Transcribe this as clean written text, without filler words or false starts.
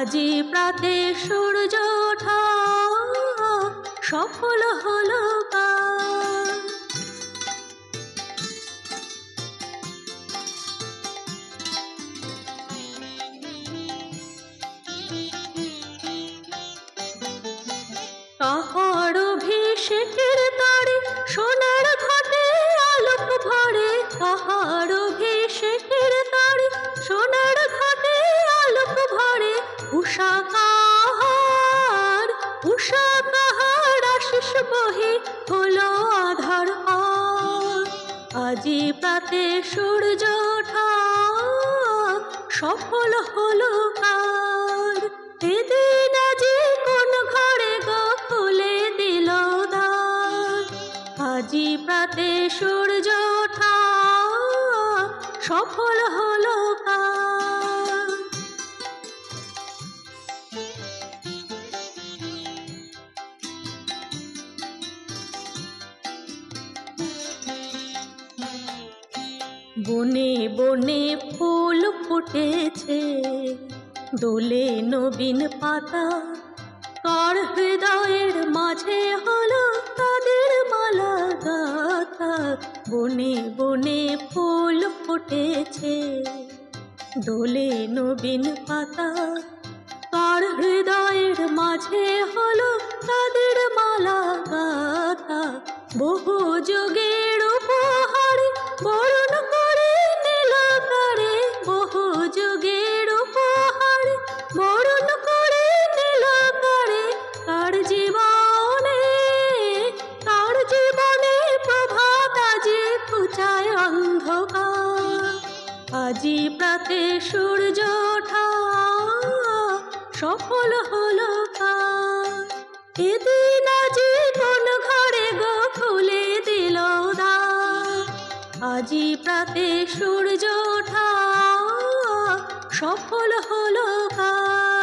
আজি প্রাতে সূর্য ওঠা সফল হলো কাজ। কাহার অভিষেকের তরে সোনার ঘটে আলোক ভরে, কাহার অভিষেকের তরে সোনার ঘটে আলোক ভরে। উষা কাহার আশিস বহে হলো আধার পার। আজি প্রাতে সূর্য ওঠা সফল হলো কার। এদিন আজি কোন ঘরে গো খুলে দিল দ্বার। আজি প্রাতে সূর্য ওঠা সফল হলো কার। বনে বনে ফুল ফুটেছে, দোলে নবীন পাতা। কার হৃদয়ের মাঝে হলো তাদের মালা গাথা। বনে বনে ফুল ফুটেছে, দোলে নবীন পাতা। কার হৃদয়ের মাঝে হলো তাদের মালা গাথা। বহু যুগের উপহারে বরণ করে নিল কারে, বহু যুগের উপহারে বরণ করে নিল কারে। কার জীবনে প্রভাত আজি ঘুচায় অন্ধকার। আজি প্রাতে সূর্য ওঠা সফল হলো কার। এদিন আজি কোন ঘরে গো খুলে দিল দ্বার। আজি প্রাতে সূর্য ওঠা সফল হলো কার।